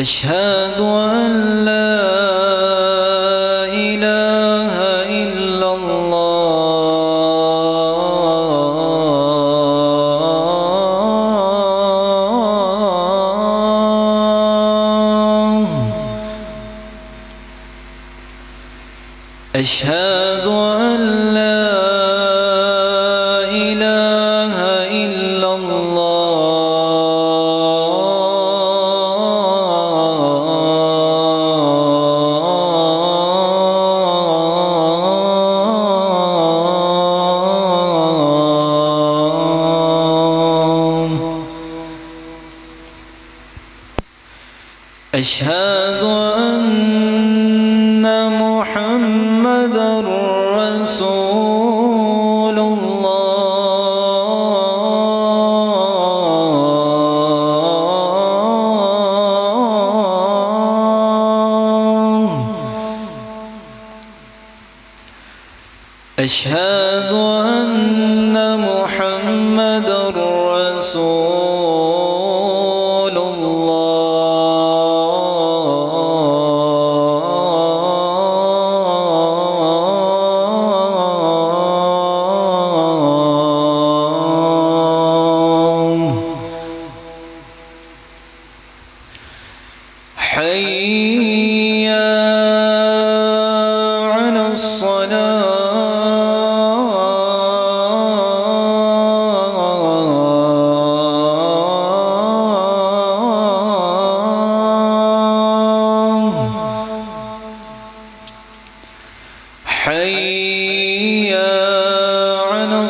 أشهد أن لا إله إلا الله أشهد أن لا إله إلا أشهد أن محمدًا رسول الله أشهد أن محمدًا رسول حي على الصلاة حي على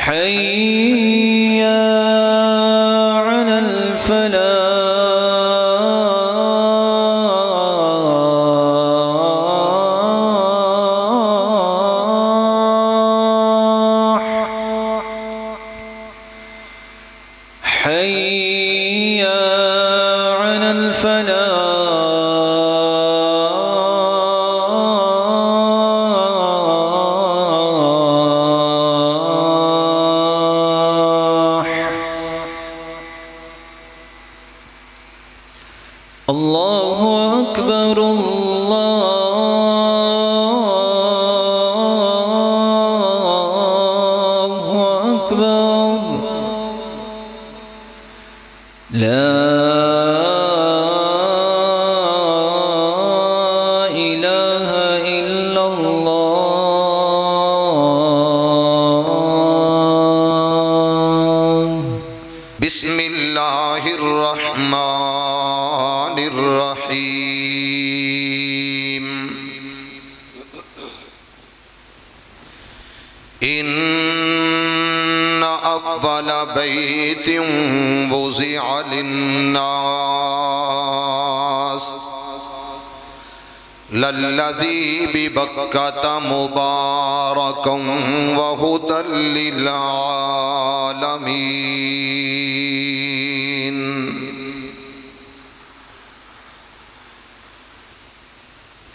حي على الفلاح حي على الفلاح الله أكبر الله أكبر لا إله إلا الله بسم الله الرحمن الرحيم إن أفضل بيت وضع للناس للذي ببكة مباركا وهدى للعالمين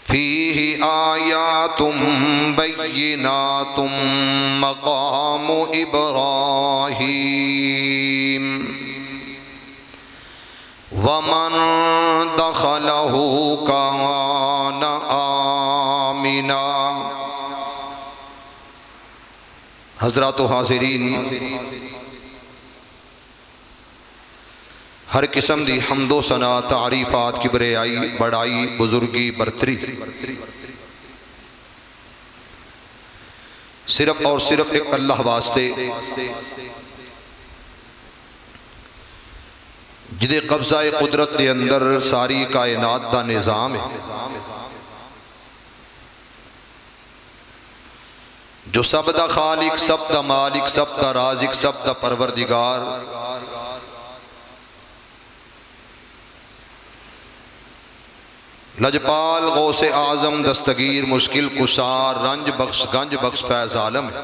فيه آيات بينات مقام إبراهيم ومن دخله كان آمنا حضرات و حاضرین، ہر قسم دی حمد و ثنا تعریفات کبریائی بڑائی بزرگی برتری صرف اور صرف ایک اللہ واسطے جدے قبضہ قدرت دے اندر ساری کائنات دا نظام ہے، جو سب دا خالق، سب دا مالک، سب دا رازق، سب دا پروردگار، لجپال غوث اعظم دستگیر مشکل کشار رنج بخش گنج بخش فیض عالم ہے۔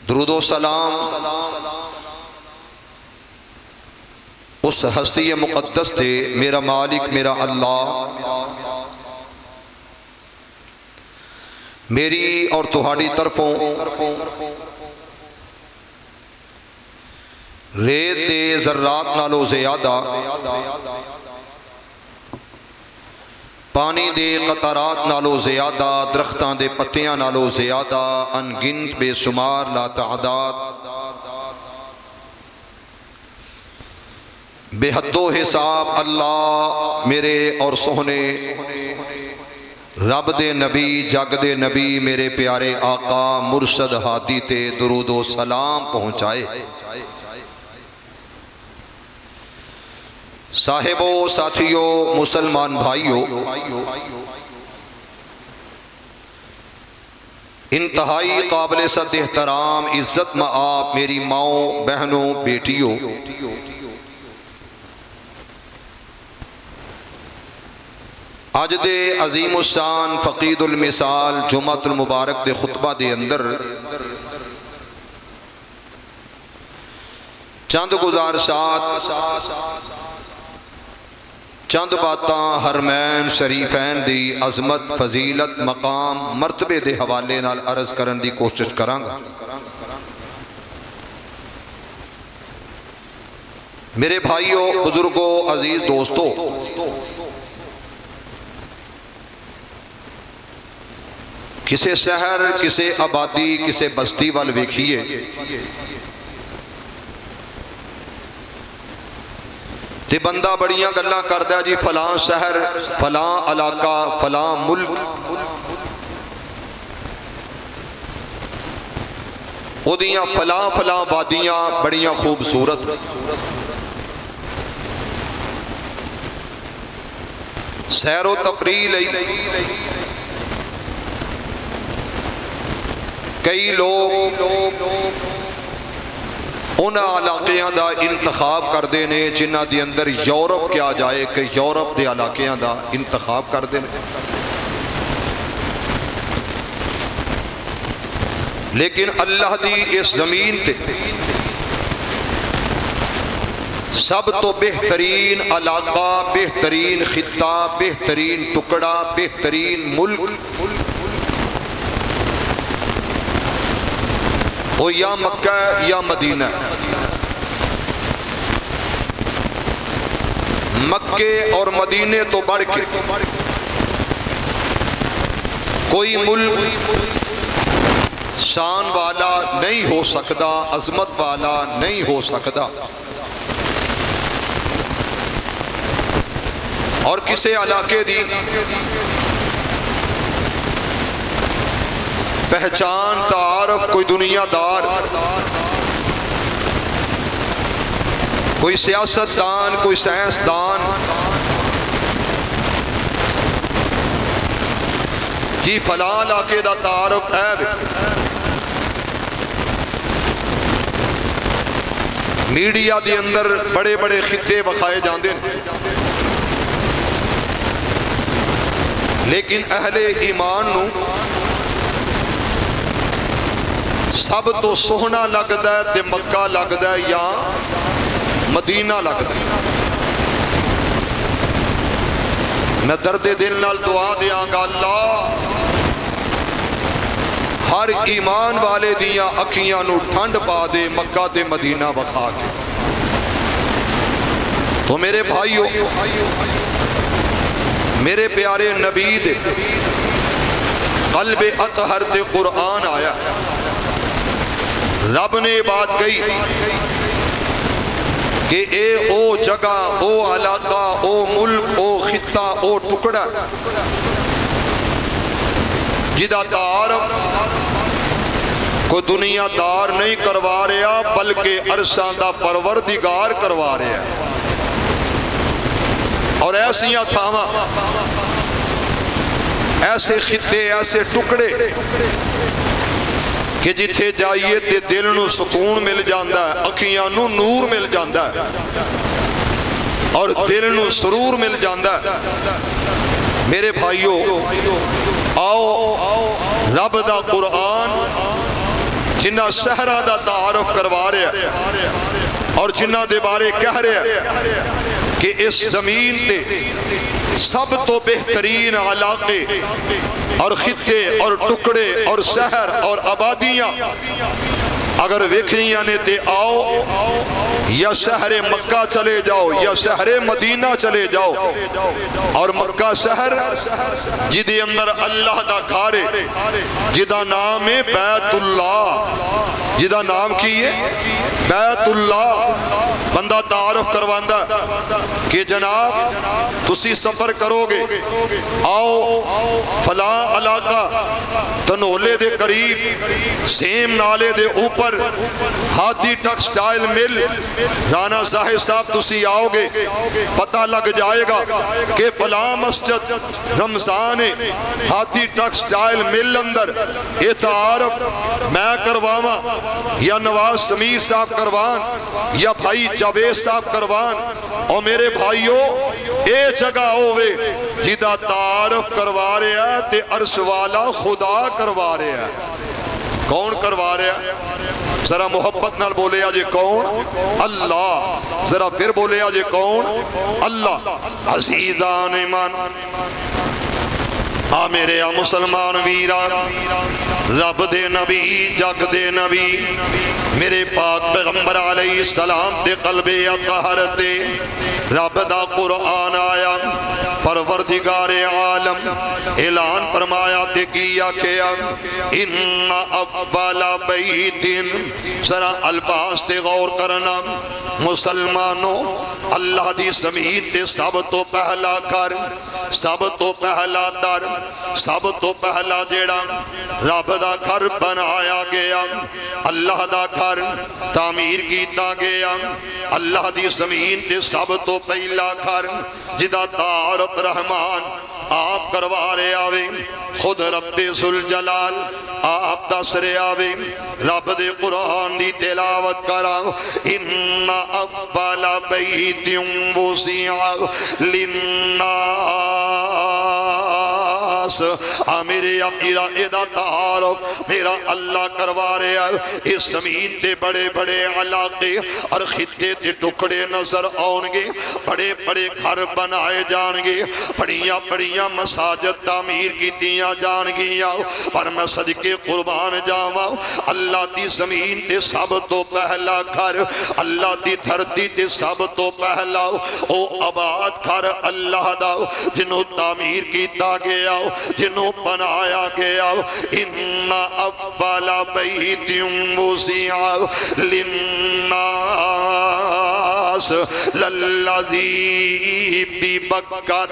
درود و سلام اس ہستی مقدس تھے، میرا مالک میرا اللہ، میری اور تہاڈی طرفوں ریت دے ذرات نالو زیادہ، پانی دے قطرات نالو زیادہ، درختان دے پتیاں نالو زیادہ، ان گنت بے شمار لا تعداد، بے حد و حساب اللہ میرے اور سوہنے رب دے نبی جگ دے نبی میرے پیارے آقا مرشد ہادی تے درود و سلام پہنچائے۔ صاحبو ساتھیو مسلمان بھائیو، انتہائی قابل صد احترام عزت مآب میری ماؤں بہنوں بیٹیوں، آج دے عظیم الشان فقید المثال جمعۃ المبارک دے خطبہ دے اندر چند گزارشات، چند باتاں حرمین شریفین دی عظمت فضیلت مقام مرتبے دے حوالے نال عرض کرن دی کوشش کرانگا۔ میرے بھائیو بزرگو عزیز دوستو، کسے شہر کسے آبادی کسے بستی وال ویکھیے، تے بندہ بڑیاں گلاں کردا جی فلاں شہر فلاں علاقہ فلاں ملک، او دیاں فلاں فلاں وادیاں بڑیاں خوبصورت، سیر و تفریح لئی کئی لوگ ان علاقیاں دا انتخاب کردے نے جنہ دی اندر یورپ کیا جائے کہ یورپ دے علاقیاں دا انتخاب کردے نے، لیکن اللہ دی اس زمین تے سب تو بہترین علاقہ، بہترین خطہ، بہترین ٹکڑا، بہترین ملک وہ یا مکہ یا مدینہ۔ مکے اور مدینے تو بڑھ کے کوئی ملک شان والا نہیں ہو سکتا، عظمت والا نہیں ہو سکتا، اور کسے علاقے دی پہچان تعارف کوئی دنیا دار، کوئی سیاست دان، کوئی سائنس دان جی فلاں علاقے دا تعارف ہے، میڈیا دے اندر بڑے بڑے خطے وکھائے جاندے ہیں، لیکن اہل ایمان نو سب تو سوہنا لگدا ہے تے مکہ لگدا ہے یا مدینہ لگدا ہے۔ میں درد دل نال دعا دیاں گا اللہ ہر ایمان والے دیاں اکھیاں نو ٹھنڈ پا دے مکہ تے مدینہ وکھا کے۔ تو میرے بھائیو میرے پیارے نبی دے قلب اطہر تے قرآن آیا، رب نے بات کہی کہ اے او جگہ، او علاقہ، او ملک، او خطہ، او ٹکڑا جدا تعارف کو دنیا دار نہیں کروا رہا بلکہ عرشاں دا پروردگار کروا رہا ہے۔ اور ایسیاں تھاواں، ایسے خطے، ایسے ٹکڑے کہ جتھے جائیے تے دل نو سکون مل جاندا ہے، اکھیاں نو نور مل جاندا ہے اور دل نو سرور مل جاندا ہے۔ میرے بھائیو، آؤ رب دا قرآن جنہ صحرا دا تعارف کروا رہا ہے اور جنہ دے بارے کہہ رہا ہے کہ اس زمین تے سب تو بہترین علاقے اور خطے اور ٹکڑے اور شہر اور آبادیاں اگر ویکھنیاں نے تے آؤ یا شہر مکہ چلے جاؤ یا شہر مدینہ چلے جاؤ۔ اور مکہ شہر جدے اندر اللہ دا گھر جدا نام ہے بیت اللہ، جدا نام کی ہے بیت اللہ۔ بندہ تعارف کرواندہ کہ جناب تسی سفر کرو گے، آؤ فلاں علاقہ تنولے دے قریب سیم نالے دے اوپر ہاتھی ٹیکسٹائل مل، رانا ظاہر صاحب تسی آؤ گے، پتہ لگ جائے گا کہ فلاں مسجد رمضان ہاتھی ٹیکسٹائل مل اندر یہ تعارف میں کرواواں یا نواز سمیر صاحب کروان یا بھائی جاوید صاحب کروان۔ اور میرے بھائیو، اے جگہ ہوئے جدا تعارف کروا رہے ہیں تے عرش والا خدا کروا رہے ہیں۔ کون کروا رہے ہیں؟ ذرا محبت نال بولے آجے کون؟ اللہ۔ ذرا پھر بولے آجے کون؟ اللہ۔ عزیزان ایمان، آ میرے آ مسلمان ویران، رب دے نبی، جگ دے نبی، میرے پاک پیغمبر علیہ السلام تے قلب اطہر تے رب دا قرآن آیا، پروردگار عالم اعلان فرمایا تے کیا کیا ان اول بیت، ذرا الفاظ تے غور کرنا مسلمانوں، اللہ دی زمین تے سب تو پہلا گھر، سب تو پہلا در، سب تو پہلا جیڑا رب دا گھر بنایا گیا، اللہ دا گھر تعمیر کیتا گیا، اللہ دی زمین تے سب تو پہلا گھر جدا تعارف رحمان آپ کروا رہے آوے، خود رب ذوالجلال آپ دس رہے آوے، رب دے قرآن دی تلاوت کرا ان اول بیت وسع للناس۔ میرے اپیرا ادا تعارف میرا اللہ کروا رہے ہیں۔ اس زمین تے بڑے بڑے علاقے اور خطے تے ٹکڑے نظر آؤں گے، بڑے بڑے گھر بنائے جان گے، بڑیاں بڑیاں مساجد تعمیر کی دیا جان گیا، پر میں صدقے قربان جاواں اللہ دی زمین تے سب تو پہلا گھر، اللہ دی دھرتی تے سب تو پہلا او آباد گھر اللہ دا جنہوں تعمیر کیتا گیا، جنہوں بنایا گیا۔ ان اول بیت وسع للناس للذی ببکہ،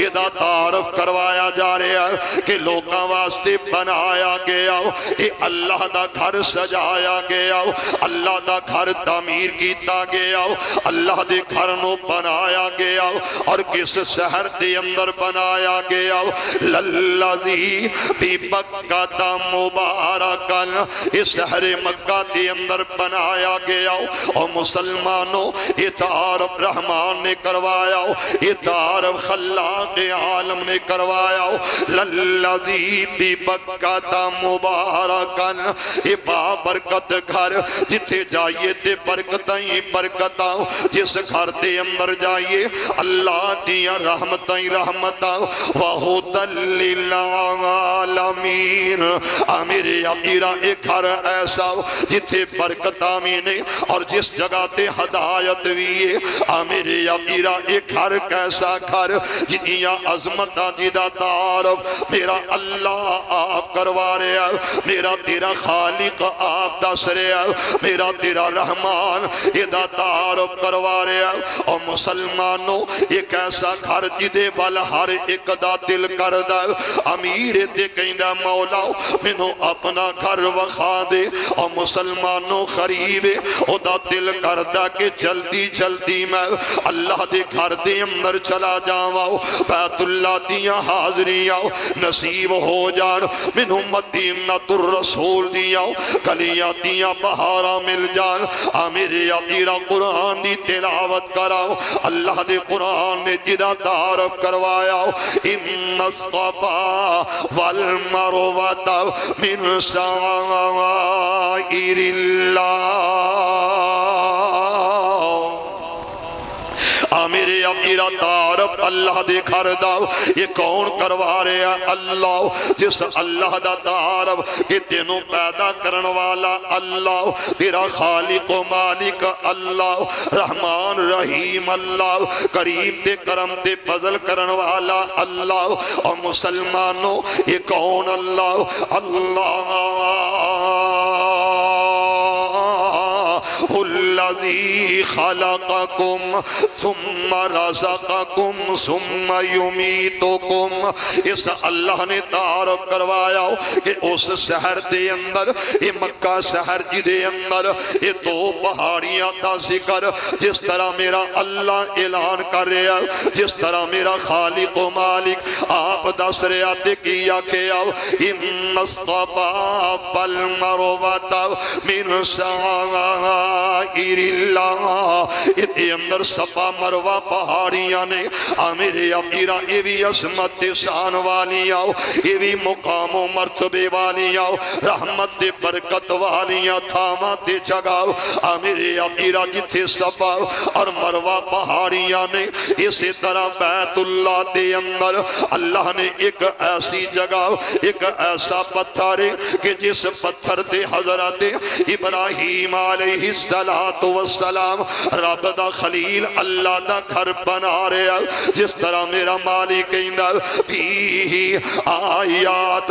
ادا تعارف کروایا جا رہا ہے کہ لوگاں واسطے بنایا گیا، اے اللہ دا گھر سجایا گیا، اللہ دا گھر تعمیر کیتا گیا، اللہ دے گھر نو بنایا گیا، اور کس شہر دے اندر بنایا گیا؟ للذی ببکہ مبارکن، اس شہر مکہ دے اندر بنایا گیا۔ اور مسلمانوں، یہ تعارف رحمان نے کروایا، یہ تعارف خلاق عالم نے کروایا۔ للذی ببکہ مبارکن، یہ بابرکت گھر جتے جائیے تے برکتیں برکتاں، جس گھر دے اندر جائیے اللہ دیا رحمتیں رحمتاں، وَهُدًى لِّلْعَالَمِينَ۔ میرے اپیرا ایک گھر ایسا جتے برکتاں میں اور جس جگہ تے ہدایت بھی ہے، میرے اپیرا ایک گھر کیسا گھر جنیاں عظمتاں جدا تعارف میرا اللہ آپ کروا رہے ہیں، میرا تیرا خالق آپ دس رہے ہیں، میرا تیرا رحمان ادا تعارف کروا رہے ہیں۔ اور مسلمانوں ایک ایسا گھر جدے وال ہر ایک دا دل کردہ امیر تے کہندہ مولا مینوں اپنا گھر وکھا دے، اور مسلمانوں قریب او دا دل کردہ کہ جلدی جلدی میں اللہ دے گھر دے اندر چلا جاواں، بیت اللہ دیاں حاضریاں نصیب ہو جان، مینوں مدینۃ الرسول دیاں گلیاں دیاں بہاراں مل جان، میرے تیرا قرآن دی تلاوت کراؤ۔ اللہ دے قرآن نے جدا تعارف کروایا، ان الصفا والمروہ من شعائر اللہ۔ میرے اپیرا تعارف اللہ دے گھر دا، یہ کون کروا رہے ہیں؟ اللہ، جس اللہ دا تعارف کہ تینوں پیدا کرن والا اللہ، تیرا خالق و مالک اللہ، رحمان رحیم اللہ، کریم تے کرم تے فضل کرن والا اللہ۔ اور مسلمانوں یہ کون اللہ؟ اللہ الذی خلقکم ثم رزقکم ثم یمیتکم۔ اس اللہ نے تعارف کروایا کہ اس شہر دے اندر، یہ مکہ شہر جی دے اندر یہ دو پہاڑیاں دا ذکر جس طرح میرا اللہ اعلان کر رہا، جس طرح میرا خالق و مالک آپ دس رہا تے کیا کیا، ان الصفا والمروہ من شعائر اللہ۔ یہ اندر صفا مروہ پہاڑیاں نے میرے اپیرا یہ بھی عظمت شان والیاں، یہ بھی مقام و مرتبے والیاں، رحمت برکت والیاں تھاما تے جگہ میرے اپیرا جتھے صفا اور مروہ پہاڑیاں نے، اسی طرح بیت اللہ دے اندر اللہ نے ایک ایسی جگہ، ایک ایسا پتھر کہ جس پتھر دے حضرت ابراہیم علیہ السلام رب دا خلیل اللہ دا گھر بنا رہا، جس طرح میرا مالک کہندا فیہ آیات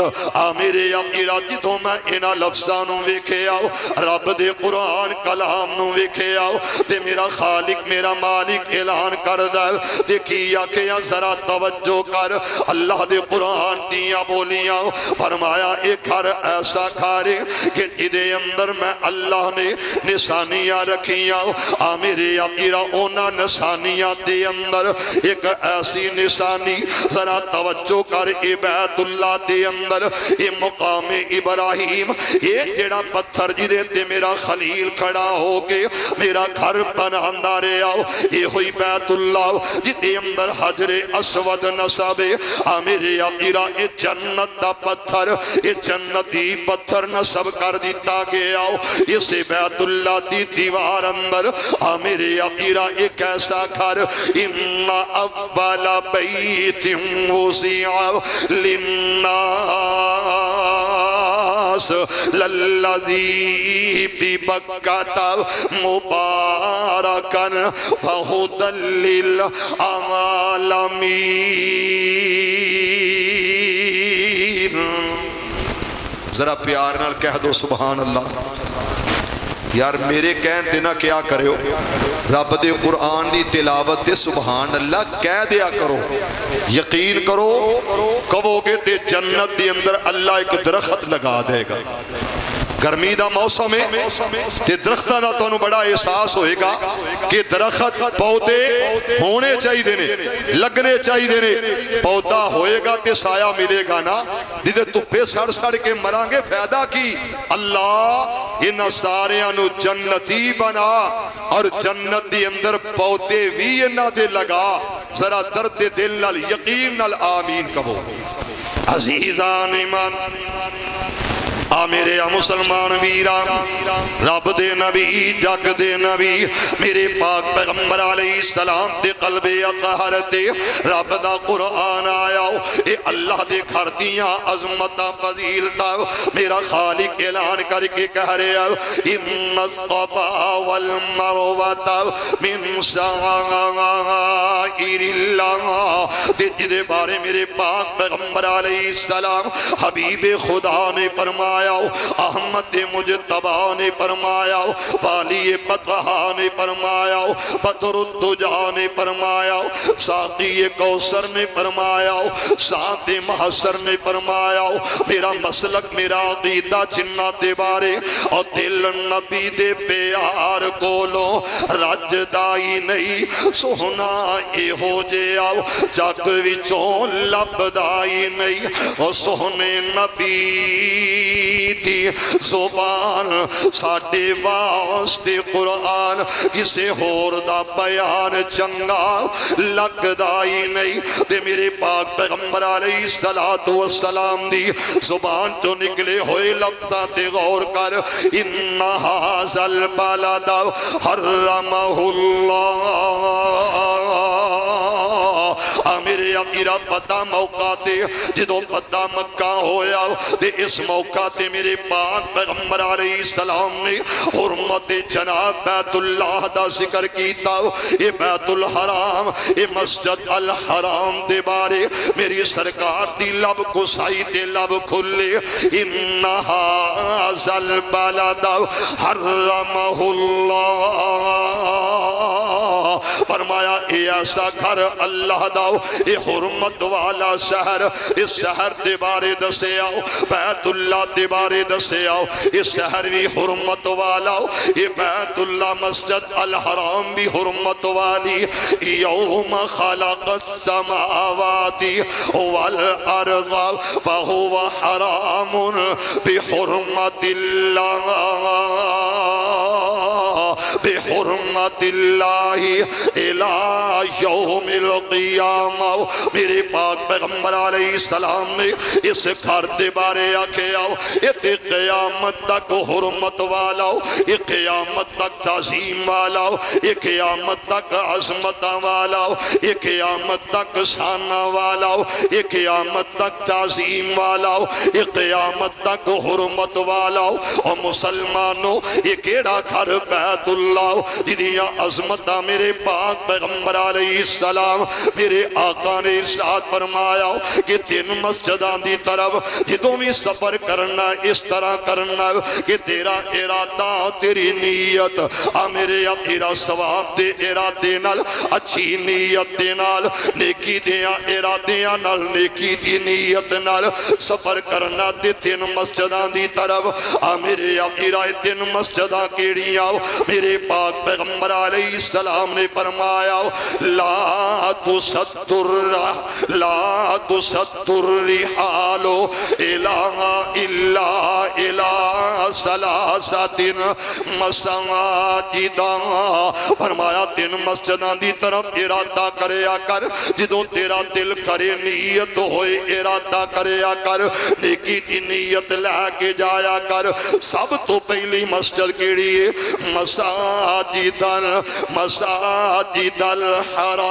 میرے اپیرا جدوں میں انہاں لفظاں نوں ویکھیا، رب دے قرآن کلام نوں ویکھیا تے میرا خالق میرا مالک اعلان کردا دیکھیا کہ ذرا توجہ کر، اللہ دے قرآن دیاں بولیاں فرمایا ایک گھر ایسا گھر کہ جدے اندر میں اللہ نے نشانیاں رکھیاں، میرے اپیرا اونا نشانیاں دے اندر ایک ایسی نشانی ذرا توجہ کر، اے بیت اللہ دے اندر اے مقام ابراہیم، یہ جڑا پتھر جدے تے میرا خلیل کھڑا ہو کے میرا گھر بناندہ رہا، یہ ہوئی بیت اللہ جدے اندر حجر اسود نصبے، میرے اپیرا اے جنت دا پتھر، اے جنتی پتھر نصب کر دیتا گیا، اسے بیت اللہ دی دیوار اندر میرے اپیرا ایک ایسا گھر، ان اول بیت وضع للناس للذی ببکۃ مبارکا وہدی للعالمین۔ ذرا پیار نال کہہ دو سبحان اللہ۔ یار میرے کہن تے نہ کیا کرے ہو، رب دے قرآن دی تلاوت تے سبحان اللہ کہہ دیا کرو، یقین کرو کہو گے تے جنت دی اندر اللہ ایک درخت لگا دے گا۔ گرمی دا موسم ہے تے درختاں دا تانوں بڑا احساس ہوئے گا کہ درخت پودے ہونے چاہیے دینے، لگنے چاہیے دینے، پودا ہوئے گا تے سایہ ملے گا نا، جدے تپے سڑ سڑ کے مرانگے فائدہ کی۔ اللہ انہاں ساریاں نو جنتی بنا اور جنت دی اندر پودے بھی انہاں دے لگا، ذرا درد دل نال یقین نال آمین کہو۔ عزیزان ایمان میرے مسلمان ویران، رب دے نبی جگ دے نبی میرے پاک پیغمبر علیہ السلام دے قلب اطہر تے رب دا قرآن آیا، اے اللہ دے گھر دیاں عظمتاں فضیلتاں میرا خالق اعلان کر کے کہہ رہا، ان الصفا والمروہ من شعائر اللہ، تے جدے بارے میرے پاک پیغمبر علیہ السلام حبیب خدا نے فرمایا، احمد مجتبی نے فرمایا، والی بطحا نے فرمایا، بدر الدجا نے فرمایا، ساقی کوثر نے فرمایا، سعد محشر نے فرمایا، میرا مسلک میرا عقیدہ جنات دے بارے اور دل نبی دے پیار کولو رج دائی نہیں، سونا اے ہو جے آؤ جگ وچوں لب دائی نہیں، اور سونے نبی دی زبان ساڑھے واسطے قرآن کسے ہور دا بیان چنگا لگ دائی نہیں، دے میرے پاک پیغمبر علیہ السلام دی زبان جو نکلے ہوئے لفظاں تے غور کر، ان ھذا البلد حرمہ اللہ، میرے میرا پتہ موقع تے جدو پتہ مکہ ہویا دے اس موقع تے میرے پاک پیغمبر علیہ السلام نے حرمت جناب بیت اللہ دا ذکر کیتا، اے بیت الحرام اے مسجد الحرام دے بارے میری سرکار دی لب کسائی تے لب کھلے، ان ھذا البلد حرمہ اللہ، فرمایا اے ایسا گھر اللہ داؤ، اے حرمت والا شہر، اس شہر دے بارے دسے آؤ، بیت اللہ دے بارے دسے آؤ، اس شہر بھی حرمت والا، اے بیت اللہ مسجد الحرام بھی حرمت والی، یوم خلق السماوات والارض فہو حرام بحرمت اللہ، بحرمت اللہ الہ یوم القیامہ، میرے پاک پیغمبر علیہ السلام نے اس گھر دے بارے آکھے آؤ، یہ قیامت تک حرمت والا، یہ قیامت تک تعظیم والا، یہ قیامت تک عظمت والا، یہ قیامت تک شانہ والا، یہ قیامت تک تعظیم والا، یہ قیامت تک حرمت والا، اور مسلمانوں یہ کیڑا گھر بیت اللہ جدیاں عظمتہ میرے پاک پیغمبر علیہ السلام میرے آقا نے ارشاد فرمایا کہ تین مسجدان دی طرف جدوں بھی سفر کرنا اس طرح کرنا کہ تیرا ارادہ تیری نیت میرے تیرا ثواب دے ارادے نال اچھی نیت دے نال نیکی دیاں ارادیاں نال نیکی دی نیت نال سفر کرنا دے تین مسجدان دی طرف میرے تیرا تین مسجداں کیڑیاں میرے پاک پیغمبر علیہ السلام نے فرمایا لا تسد الرحال الا ثلاثۃ مساجد، فرمایا تین مسجداں دی طرف ارادہ کریا کر، جدوں تیرا دل کرے نیت ہوئے ارادہ کریا کر، نیکی دی نیت لے کے جایا کر، سب تو پہلی مسجد کیڑی ہے مساجد الحرام،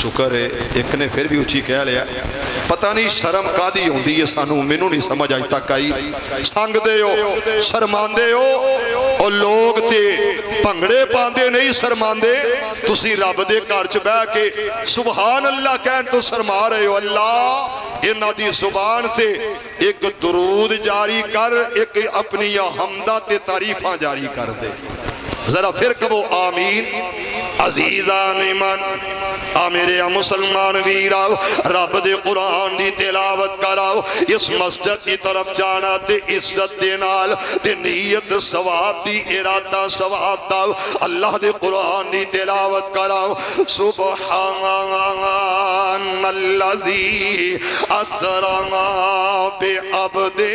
شکر ہے ایک نے پھر بھی اچھی کہہ لیا، پتہ نہیں شرم قادی ہوندی ہے سانو، مینوں نہیں سمجھ آج تک آئی، سنگ دے ہو شرماندے ہو اور لوگ تے پنگڑے پاندے نہیں شرماندے، تسی رب دے گھر چ بیٹھ کے سبحان اللہ کہن تو شرما رہے ہو، اللہ انہاں دی زبان تے ایک درود جاری کر، ایک اپنی حمدہ تے تعریفاں جاری کر دے، ذرا پھر کہو آمین۔ عزیزان ایمان میرے مسلمان ویراؤ رب دے قرآن دی تلاوت کراؤ، اس مسجد کی طرف جانا دے عزت دے نال دے نیت ثواب دی ارادہ ثواب دا، اللہ دے قرآن دی تلاوت کراؤ، سبحان الذی اسرا بعبدہ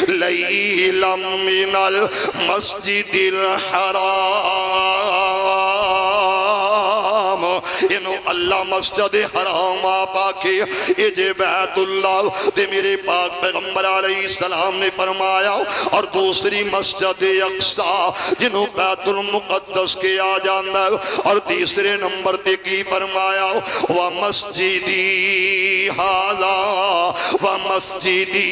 لیلا من المسجد الحرام، انہوں اللہ مسجد حرام آپا کے اجے بیت اللہ دے میرے پاک پیغمبر علیہ السلام نے فرمایا، اور دوسری مسجد اقصی جنہوں بیت المقدس کے آ جاندہ، اور تیسرے نمبر تے کی فرمایا وَمَسْجِدِي هَذَا وَمَسْجِدِي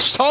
100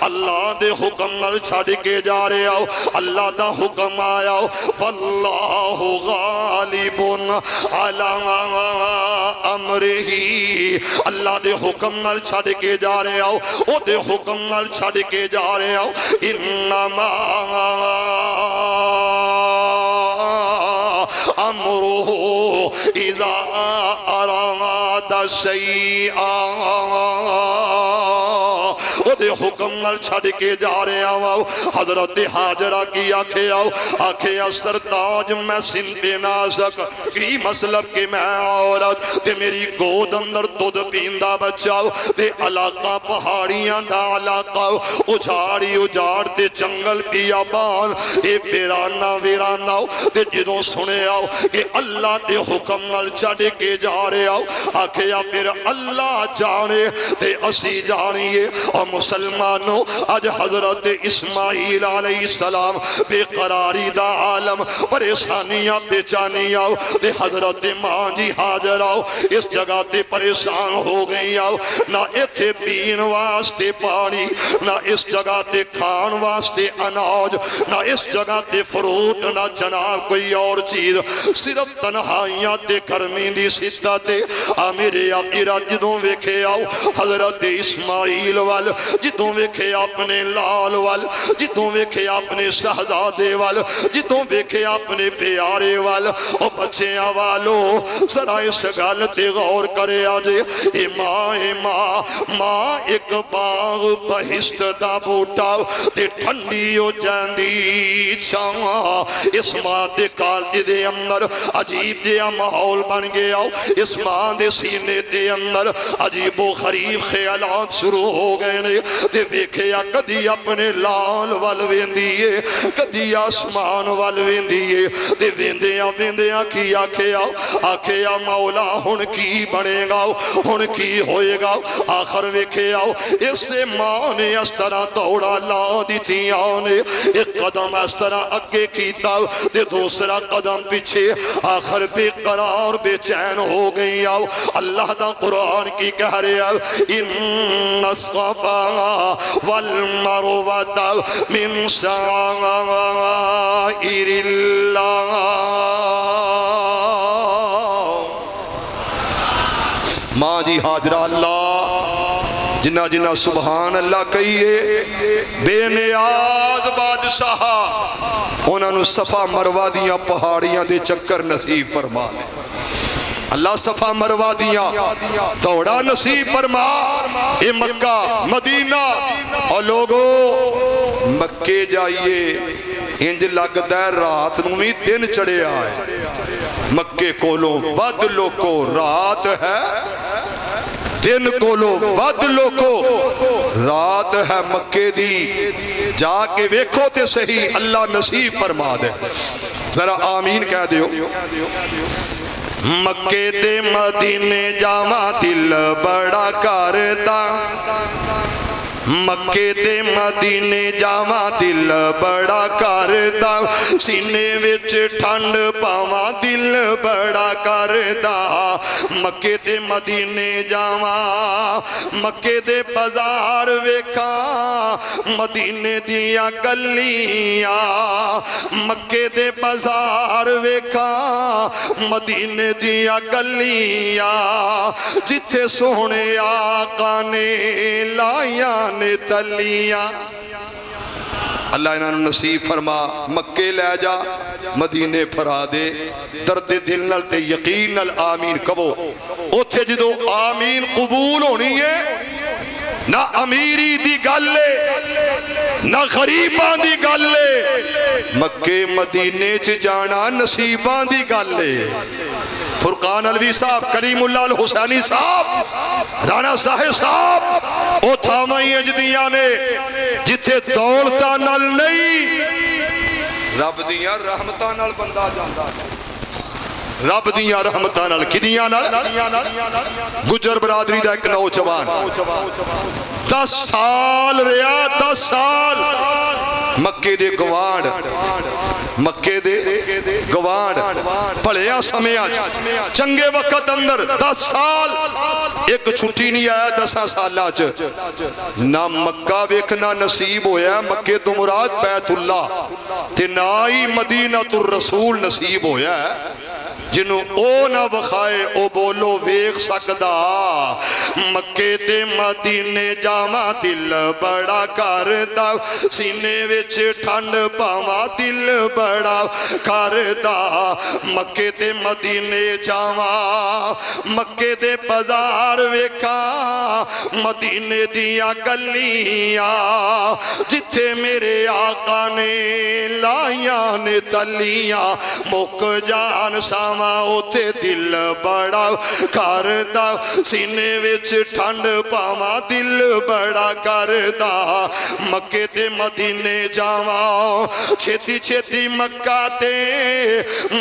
اللہ دے حکم نال چھڑ کے جا رہے آؤ اللہ دا حکم آیا واللہ غالب علی امرہ اللہ دے حکم نال چھڑ کے جا رہے آؤ او دے حکم نال چھڑ کے جا رہے آؤ انما امرہ اذا اراد شیئا او دے حکم نال چھڑ کے جا رہے آؤ حضرت حاجرہ کی آنکھیں آؤ آنکھیں سرتاج میں سندھ نازک کی مسلب کہ میں عورت تے میری گود اندر دودھ پیندہ بچاؤ تے علاقہ پہاڑیاں دا علاقہ اجھاڑی اجھاڑ تے جنگل پیا بال اے ویرانہ ویرانہ تے جدوں سنے آؤ کہ اللہ دے حکم نال چھڑ کے جا رہے آؤ آنکھیں پھر اللہ جانے تے اسی جانیے اور مسلمانوں آج حضرت اسماعیل علیہ السلام بے قراری دا عالم پریشانیاں بیچانیاں دے حضرت ماں جی حاضر آؤ اس جگہ تے پریشان ہو گئی آؤ نہ ایتھے پین واسطے پانی نہ اس جگہ تے کھان واسطے اناج نہ اس جگہ تے فروٹ نہ جناب کوئی اور چیز صرف تنہائیاں تے گرمی دی سستہ تے میرے آقیرہ جدوں ویکھے آؤ حضرت اسماعیل وال جدوں ویکھے اپنے لال وال جدوں ویکھے اپنے شہزادے وال جدوں ویکھے اپنے پیارے وال او بچیاں والو ذرا اس گل تے غور کرے آجے اے ماں ایک باغ بہشت دا بوٹا تے ٹھنڈی ہو جاندی چھاں اس ماں دے کالج دے اندر عجیب دیا ماحول بن گیا اس ماں دے سینے دے اندر عجیب و غریب خیالات شروع ہو گئے نے دے ویکھیا کدی اپنے لال والویندیے کدی آسمان والویندیے دے ویندیاں کی آکھیا مولا ہن کی بنے گا ہن کی ہوئے گا آخر ویکھیا اس سے ماں نے اس طرح دوڑا لا دیتیاں نے ایک قدم اس طرح اگے کیتا دے دوسرا قدم پیچھے آخر بے قرار بے چین ہو گئی آؤ اللہ دا قرآن کی کہہ رہے ان الصفا والمروہ من شعائر اللہ ماں جی حاضرہ اللہ جنہ جنہ سبحان اللہ کہیے بے نیاز بادشاہ انہوں نے صفا مروہ دیاں پہاڑیاں دے چکر نصیب فرما لے اللہ صفا مروہ دیاں دوڑا نصیب فرما اے مکہ مدینہ اور لوگوں مکے جائیے انج لگتا ہے رات نوی دن چڑھے آئے مکے کولوں ود لوکو رات ہے دن کولو ود لوکو رات ہے مکے دی جا کے ویکھو تے صحیح اللہ نصیب فرما دے ذرا آمین کہہ دیو مکے تے مدینے جاواں دل بڑا کردا مکے تے مدینے جاواں دل بڑا کردا سینے وچ ٹھنڈ پاواں دل بڑا کردا مکے تے مدینے جاواں مکے دے بازار ویکھاں مدینے دیاں گلیاں مکے دے بازار ویکھاں مدینے دیاں گلیاں جتھے سونے آقا نے لائیاں نے تلیاں اللہ انہوں نے نصیب فرما مکے لے جا مدینے پھرا دے درد دل نل تے یقین نل آمین کبو اوتھے جدو آمین قبول ہونی ہے نہ امیری دی گلے نہ غریبان دی گلے مکے مدینے چ جانا نصیبان دی گلے فرقان علوی صاحب کریم اللہ الحسینی صاحب رانا صاحب صاحب او تھامائی اجدیاں نے جتھے دولتہ نل نہیں رب دیاں رحمتہ نل بندہ جاندہ رب دیاں رحمتہ نل کدیاں نل گجر برادری دا ایک نوجوان 10 سال رہا 10 سال مکے دے گوانڈ بھلیا سمیاں چنگے وقت اندر 10 سال ایک چھٹی نہیں آیا 10 سالہ نہ مکہ ویکھنا نصیب ہویا مکہ تو مراد بیت اللہ تے نہ ہی مدینہ الرسول نصیب ہویا ہے جنہوں او نہ بخائے او بولو ویکھ سکدا مکے تے مدینے جاواں دل بڑا کردا سینے وچ ٹھنڈ پاواں دل بڑا کردا مکے تے مدینے جاواں مکے دے بازار ویکھاں مدینے دیاں گلیاں جتھے میرے آقا نے لائیاں نے تلیاں مک جان ساواں اوتے دل بڑا کردا سینے وچ ٹھنڈ پاواں دل بڑا کردا مکے تے مدینے جاواں چھتی چھتی مکہ تے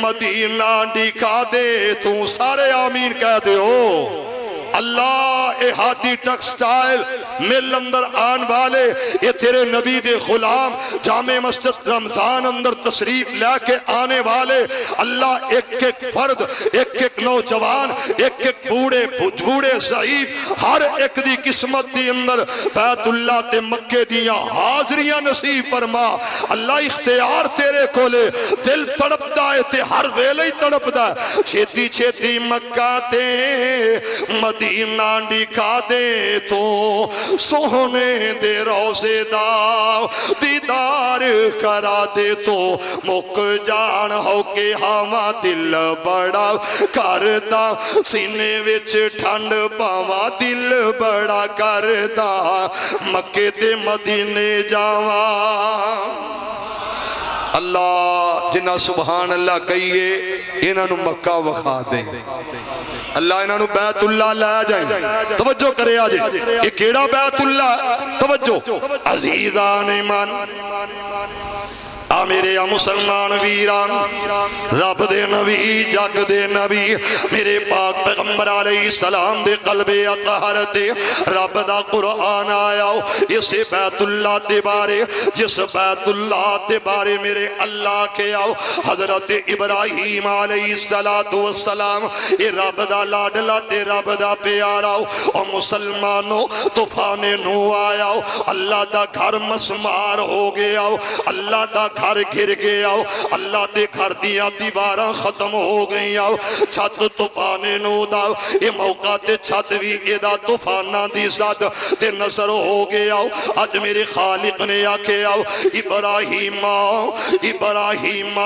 مدینہ دکھا دے تو سارے آمین کہہ دے ہو اللہ احادی ٹیکسٹائل مل اندر آن والے یہ تیرے نبی دے غلام جامع مسجد رمضان اندر تشریف لے کے آنے والے اللہ ایک ایک فرد ایک ایک نوجوان ایک ایک بوڑھے ضعیف ہر ایک دی قسمت دی اندر بیت اللہ تے مکے دیاں حاضریاں نصیب فرما اللہ اختیار تیرے کولے دل تڑپ دائے تے ہر ویلے ہی تڑپ دائے چھتی چھتی مکہ تے مدینہ دکھا دے تو سونے دے روزے دا دیدار کرا دے تو مک جان ہو کے ہوا دل بڑا کردا سینے وچ ٹھنڈ پاواں دل بڑا کردا مکے تے مدینے جاواں اللہ جنہ سبحان اللہ کہیے انہاں نو مکہ وکھا دے اللہ انہاں نو بیت اللہ لے جائیں توجہ کرے آجے یہ کیڑا بیت اللہ توجہ عزیزان ایمان آ میرے مسلمان ویران رب دے نبی جگ دے نبی میرے پاک پیغمبر علیہ السلام دے قلب اطہر تے رب دا قرآن آیا اسے بیت اللہ تے بارے جس بیت اللہ تے بارے میرے اللہ کے آؤ حضرت ابراہیم علیہ السلام اے رب دا لاڈلا تے رب دا پیارا او مسلمانوں طوفان نو آیا اللہ دا گھر مسمار ہو گیا اللہ دا گھر گر گیا اللہ دے گھر دیا دیواراں ختم ہو گئی چھت طوفان نو دا اے موقع تے چھت بھی ایدہ طوفانہ دی زد تے نظر ہو گیا آج میرے خالق نے آکے آؤ ابراہیم ابراہیم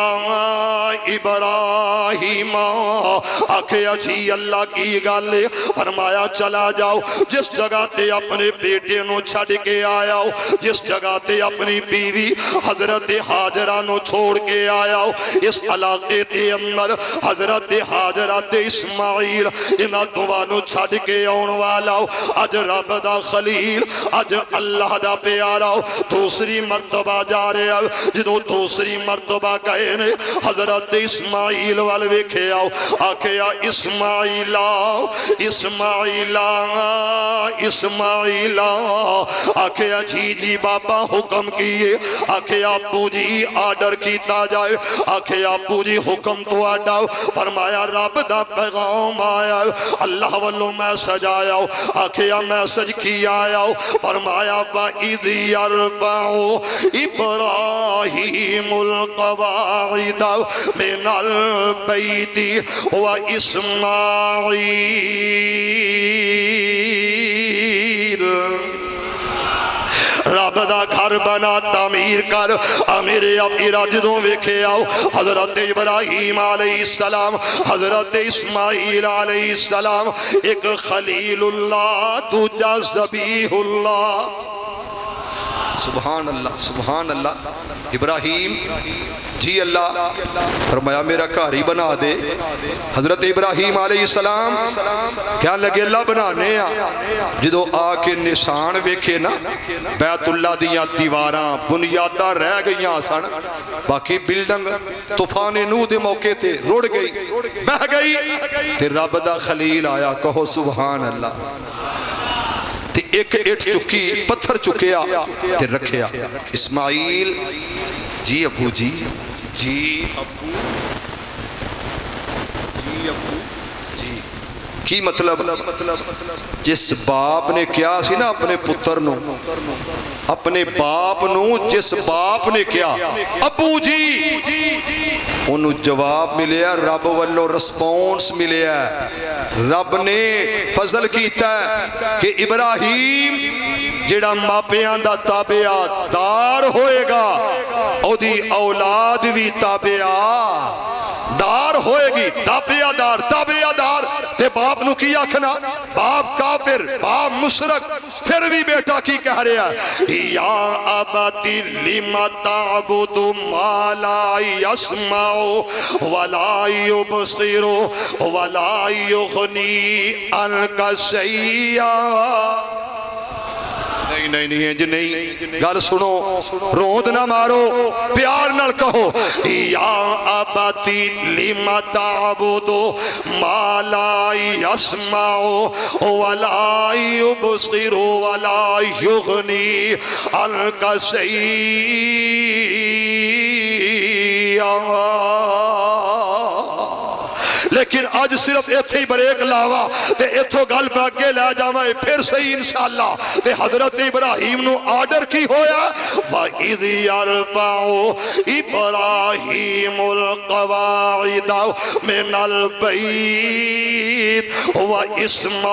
ابراہیم آکے جی اللہ کی گالے فرمایا چلا جاؤ جس جگہ تے اپنے بیٹے نو چھڑ کے آیا جس جگہ تے اپنی بیوی حضرت حاجرہ نو چھوڑ کے آیا اس علاقے تے اندر حضرت حاجرہ تے اسماعیل انہا دوانو چھڑ کے آن والا اج رب دا خلیل اج اللہ دا پیارا دوسری مرتبہ جا رہے جدو دوسری مرتبہ کہے نے حضرت اسماعیل والوے کھے آؤ آکے اسماعیلہ اسماعیلہ اسماعیلہ آکے جی جی بابا حکم کیے آکے ابو جی آرڈر کیتا جائے آکے ابو جی حکم تو آڈا فرمایا رب دا پیغام آیا اللہ والوں میسج آیا آکے میسج کی آیا فرمایا وَإِذْ يَرْفَعُ إِبْرَاهِيمُ الْقَوَاعِدَ مِنَ الْبَيْتِ وَإِسْمَاعِيلَ رب دا گھر بنا تعمیر کر میرے اپیرہ جدوں ویکھے آؤ حضرت ابراہیم علیہ السلام حضرت اسماعیل علیہ السلام ایک خلیل اللہ دوجہ ذبیح اللہ سبحان اللہ ابراہیم جی اللہ فرمایا میرا گھر ہی بنا دے حضرت ابراہیم علیہ السلام کیا لگے اللہ بنانے جدو آ کے نشان ویکھے نا بیت اللہ دیاں دیواراں بنیاداں رہ گئیاں سن باقی بلڈنگ طوفان نوح دے موقع تے رڑ گئی بہ گئی تے رب دا خلیل آیا کہو سبحان اللہ تے ایک اٹھ چکی پتھر چکیا تے رکھیا اسماعیل جی ابو جی جی ابو کی مطلب جس باپ نے کیا سی نا اپنے پتر نو اپنے باپ نو جس باپ نے کیا ابو جی انہوں جواب ملیا رب والو رسپونس ملیا رب نے فضل کیتا ہے کہ ابراہیم جڑا ماپیاں دا تابعہ دار ہوئے گا او دی اولاد بھی تابعہ دار ہوئے گی تابعہ دار تے باپ نو کی آکھنا باپ کافر باپ مشرک پھر بھی بیٹا کی کہہ رہا ہے یا ابتی لما تعبد ما لا یسمع ولا یبصر ولا یغنی عنک شیئا نہیں گل سنو روند نہ مارو پیار نال کہو یا ابتی لما تعبد ما لا یسمع ولا یبصر ولا یغنی عنک شیئا لیکن آج صرف ایتھے ہی بریک لاوا تے ایتھو گل پہ اگے لے جاوائے پھر صحیح انشاءاللہ تے حضرت ابراہیم نو آرڈر کی ہویا وَإِذْ يَرْفَعُ إِبْرَاهِيمُ الْقَوَاعِدَ مِنَ الْبَيْتِ وَإِسْمَاعِيلَ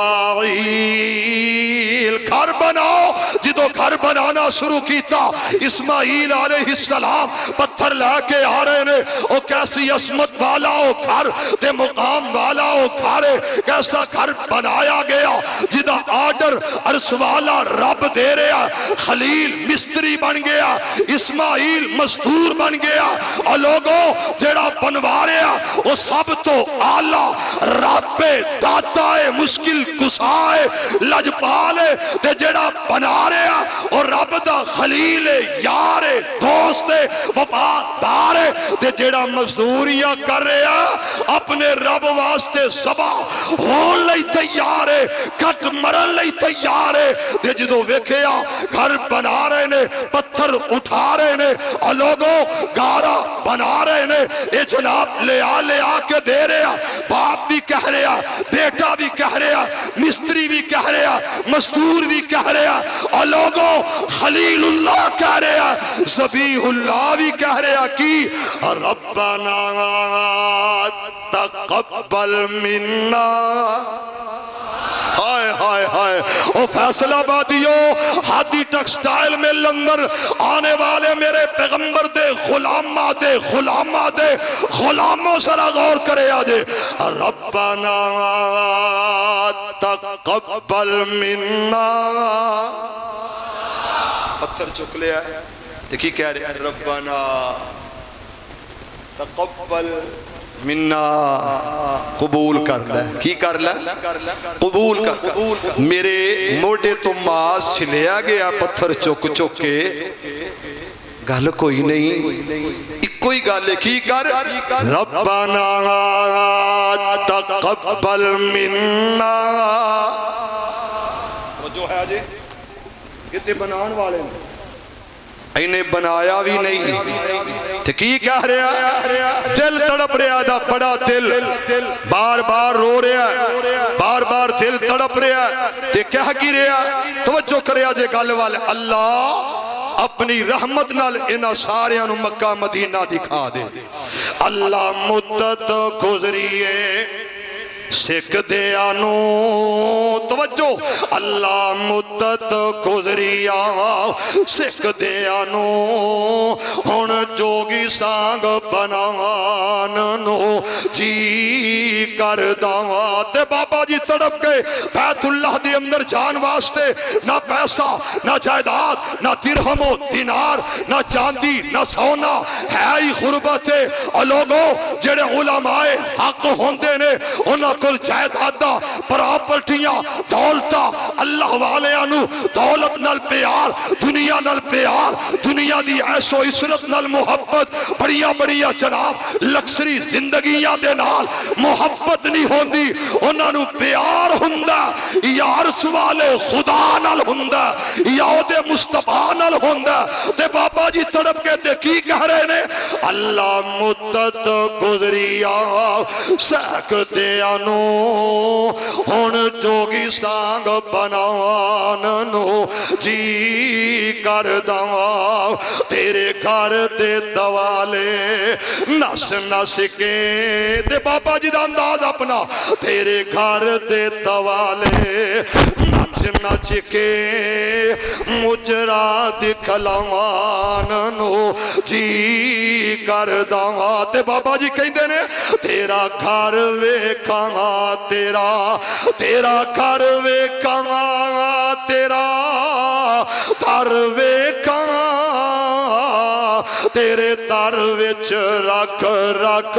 گھر بناؤ جدو گھر بنانا شروع کیتا اسماعیل علیہ السلام پتھر لے کے آ رہے نے او کیسی عظمت والا او گھر دے مقام والا او گھر کیسا گھر بنایا گیا جدا آرڈر عرص والا رب دے رہا خلیل مستری بن گیا اسماعیل مزدور بن گیا اور لوگوں جڑا بنوا رہا وہ سب تو آلہ رب داتا ہے مشکل کسائے لجپالے تے جڑا بنا رہا اور رب دا خلیل یار دوست وفادار تے جڑا مزدوریاں کر رہا اپنے رب واسطے سبا ہون لئی تیار ہے کٹ مرن لئی تیار ہے تے جدو ویکھیا گھر بنا رہے نے پتھر اٹھا رہے نے اور لوگوں گارا بنا رہے نے اے جناب لے آ کے دے رہا باپ بھی کہہ رہا بیٹا بھی کہہ رہا مستری بھی کہہ رہا مزدور بھی کہہ رہا اور لوگوں خلیل اللہ کہہ رہا ذبیح اللہ بھی کہہ رہا کی ربنا تقبل منا ہائے ہائے ہائے او فیصلہ بادیو ہادی ٹیکسٹائل میں لندر آنے والے میرے پیغمبر دے غلاموں سرا غور کرے آجے ربنا تقبل منا پتھر چک لیا ہے دیکھی کہہ رہے ہیں ربنا تقبل منا قبول کر لے کی کر لے قبول کر میرے موڑے تو ماس چھلیا گیا پتھر چک چک کے گل کوئی نہیں کوئی گالے کی کر ربنا تقبل منا وہ جو ہے آجے کتنے بنان والے انہیں بنایا بھی نہیں تو کی کہہ رہا دل تڑپ رہا دا بڑا دل بار بار رو رہا بار بار دل تڑپ رہا تے کہہ کی رہا توجہ کریا جے گل والے اللہ اپنی رحمت نال انہا سارے انہوں مکہ مدینہ دکھا دے اللہ مدت گزریے سکھ دیانو توجہ اللہ مدت گزریا سکھ دیانو ہن جوگی سانگ بنانو جی کر داوات بابا جی تڑپ کے بیت اللہ دے اندر جان واسطے نہ پیسہ نہ جائیداد نہ درہم و دینار نہ چاندی نہ سونا ہے ہی غربت اور لوگوں جڑے علماء حق ہوندے نے انہاں کل جائیدادہ پراپرٹیاں دولتہ اللہ والے انو دولت نال پیار دنیا نال پیار، دنیا دی عیش و عشرت نال محبت، بڑیاں بڑیاں جناب لکسری زندگیاں دے نال محبت نہیں ہوندی، انہاں نو پیار ہوندا یا عرش والے خدا نال ہوندا یا او دے مصطفیٰ نال ہوندا۔ تے بابا جی تڑپ کے تے کی کہہ رہے نے؟ اللہ مدت گزریا سکدیاں نو ہن جوگی سانگ بنان نو جی کردا، تیرے گھر دے دوالے نس نس کے، تے بابا جی دا انداز اپنا، تیرے گھر دے دوالے نچ نچ کے مجرا دکھلاوان نو جی کردا۔ تے بابا جی کہندے نے تیرا گھر ویکھاں، تیرا گھر ویکھاں، تیرا در ویکھاں، تیرے در وچ رکھ رکھ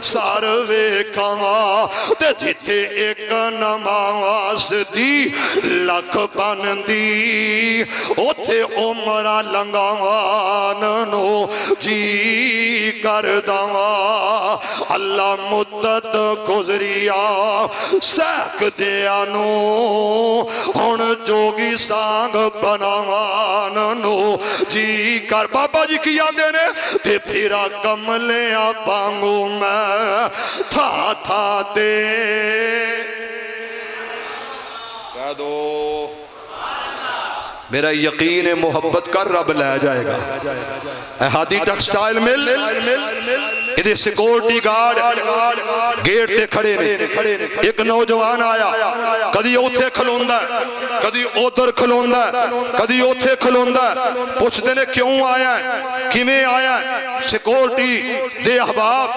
سر ویکھاں، تے جتھے ایک نماز دی لکھ بندی اوتھے عمرہ لنگاوان نو جی کردا۔ اللہ مدت گزریا سکدیاں نو ہن جوگی سانگ بناوان نو جی کر۔ بابا جی کی آندے نے تے پھرا کملیاں وانگو میں تھا تھا تے کہہ دو میرا یقین ہے محبت کر رب لے جائے گا۔ احادی ٹیکسٹائل مل ادھے سیکورٹی گارڈ گیٹ تے کھڑے نے، ایک نوجوان آیا، کدی اوتھے کھلوندا ہے، کدی ادھر کھلوندا ہے، کدی اوتھے کھلوندا ہے، پوچھتے نے کیوں آیا ہے، کیویں آیا ہے؟ سیکورٹی دے احباب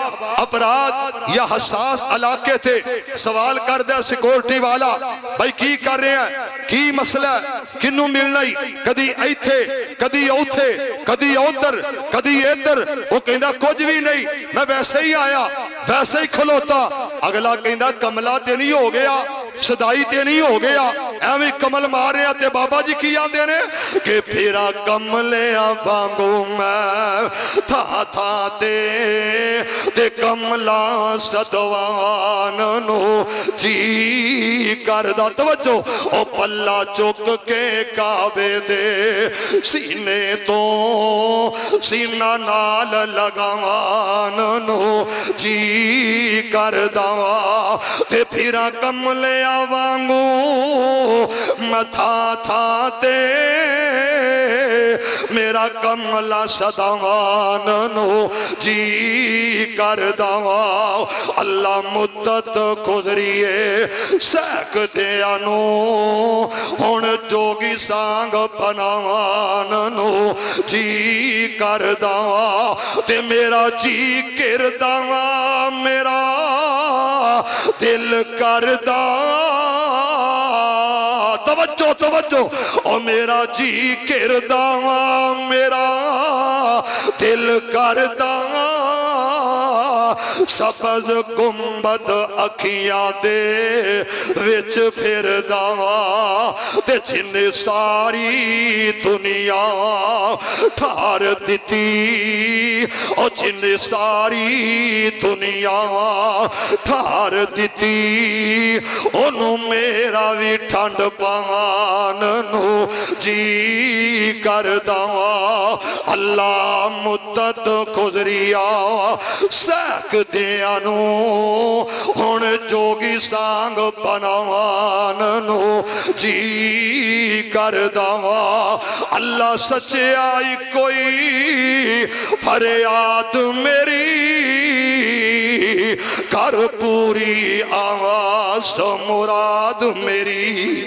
اپراد یا حساس علاقے تھے، سوال کر دیا سیکورٹی والا بھائی کی کر رہے ہیں، کی مسئلہ ہے، کنوں ملنا ہی، کدی ایتھے کدی اوتھے کدی ادھر کدی ادھر، وہ کہندا کچھ بھی نہیں، میں ویسے ہی آیا ویسے ہی کھلوتا۔ اگلا کہندا کملہ تے نہیں ہو گیا، صدائی تے نہیں ہو گیا، ایویں کمل مار رہے ہیں۔ تے بابا جی کی آندے نے کہ پھرا کملیاں وانگو میں تھا تھا تے کملا سدوان نو جی کردا۔ توجہ او پلہ چک کے کعبے دے سینے تو سینہ نال لگاوان نو جی کردا، تے پھرا کملیاں وانگو میں تھا تے میرا کملا سدوان نو جی کردا۔ اللہ مدت گزریے سکدیاں نو ہن جوگی سانگ بناوان نو جی کردا، تے میرا جی کردا میرا دل کردا۔ توجہ توجہ او میرا جی کردا میرا دل کردا، سبز گنبد اکھیاں دے وچ پھردا، تے جن ساری دنیا ٹھار دتی، او جن ساری دنیا ٹھار دتی، انہوں میرا بھی ٹھنڈ پان نو جی کردا۔ اللہ مدت گزریا سکدیاں نو ہن جوگی سانگ بناوان نو جی کردا۔ اللہ سچائی کوئی فریاد میری کر پوری آواز مراد میری۔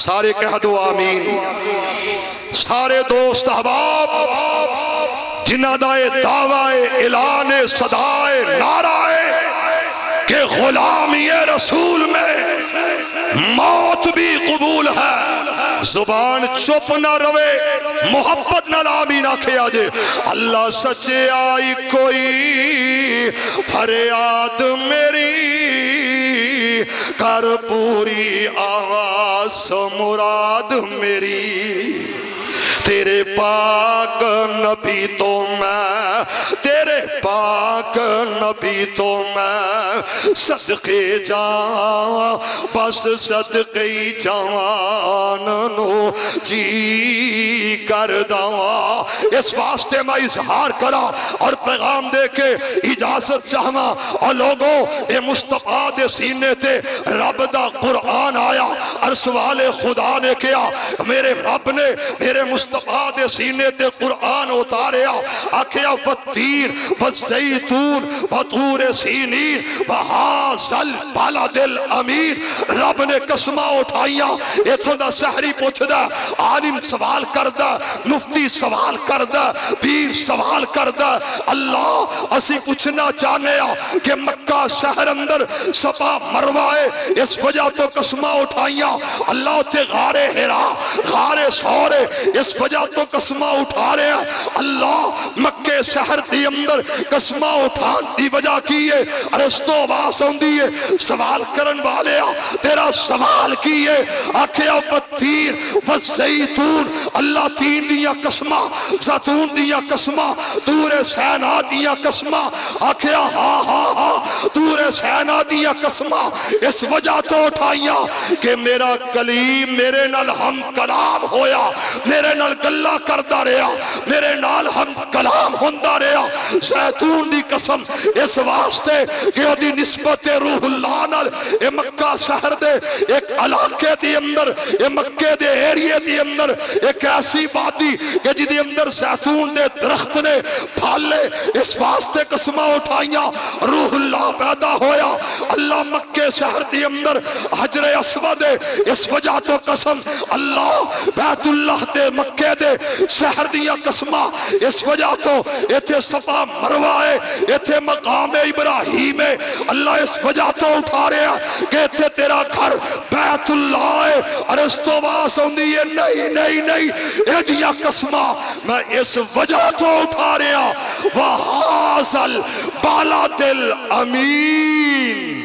سارے کہہ دو آمین۔ سارے دوست احباب جنہ دائے دعوی اعلان صدائے نعرہ کہ غلامی رسول میں موت بھی قبول ہے، زبان چپ نہ روے، محبت نہ لامی نہ کھیا جے۔ اللہ سچے آئی کوئی فریاد میری کر پوری آواز مراد میری تیرے پاک نبی تو میں تیرے پاک نبی تو میں صدقے جاواں بس صدقے جوان نو جی کر داواں اس واسطے میں اظہار کرا اور پیغام دے کے اجازت چاہواں اور لوگوں اے مصطفیٰ دے سینے تے رب دا قرآن آیا اور سوال خدا نے کیا میرے رب نے میرے مصطفیٰ دے سینے تے قرآن اتاریا آکھیا والتین والزیتون وطور سینین وہذا البلد الامین رب نے قسمہ اٹھائیاں ایتھوں دا سحری پوچھدا عالم سوال کردا مفتی سوال کردا پیر سوال کردا اللہ اسی پوچھنا چاہنے کہ مکہ شہر اندر صفا مروہ اس وجہ تو قسمہ اٹھائیاں اللہ تے غار ہرا غار سورے اس وجہ تو قسمہ اٹھا رہے ہیں اللہ مکہ شہر دی اندر قسمہ اٹھان دی وجہ کیے ارستو آواز ہوندی ہے سوال کرن والے تیرا سوال کیے آکھیا والتین والزیتون اللہ تین دیا قسمہ زیتون دیا قسمہ طور سینا دیا قسمہ آکھیا ہاں ہاں ہاں طور سینا دیا قسمہ اس وجہ تو اٹھائیاں کہ میرا کلیم میرے نال ہم کلام ہویا میرے نال گلہ کردہ رہا میرے نال ہم کلام ہوندہ رہا زیتون دی قسم اس واسطے کہ وہ دی نسبت روح اللہ نال اے مکہ شہر دے ایک علاقے دی اندر اے مکہ دے ایریے دی اندر ایک ایسی بادی کہ جی دی اندر زیتون دے درخت نے پھالے اس واسطے قسمہ اٹھائیاں روح اللہ پیدا ہویا اللہ مکہ شہر دی اندر حجر اسود اس وجہ تو قسم اللہ بیت اللہ دے مکہ دے شہر دیا قسمہ اس وجہ تو ایتھے صفا مروہ ہے ایتھے مقام ابراہیم ہے اللہ اس وجہ تو اٹھا رہے ہیں کہ ایتھے تیرا گھر بیت اللہ ہے اور اس تو باس ہوندی ہے نہیں نہیں نہیں اے دیا قسمہ میں اس وجہ تو اٹھا رہے ہیں وَحَاسَ الْبَلَدِ الْأَمِينَ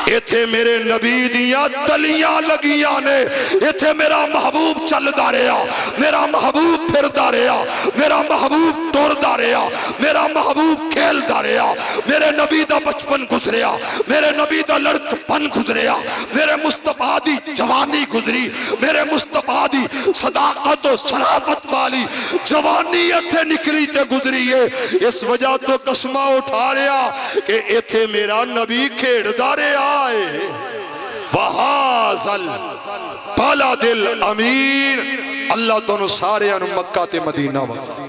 ایتھے میرے نبی دیاں تلیاں لگیاں نے ایتھے میرا محبوب چل دا رہا میرا محبوب پھر دا رہا میرا محبوب ٹور دا رہا میرا محبوب کھیل دا رہا میرے نبی دا بچپن گزریا میرے نبی دا لڑک پن گزریا میرے مصطفیٰ دی جوانی گزری میرے مصطفیٰ دی صداقت و شرافت والی جوانی ایتھے نکلی تے گزری ہے اس وجہ تو قسمہ اٹھا رہا کہ ایتھے میرا نبی کھیڑ دا رہا وَحَاسَ الْبَلَدِ الْأَمِينَ اللہ دونوں سارے انو مکہ تے مدینہ وقت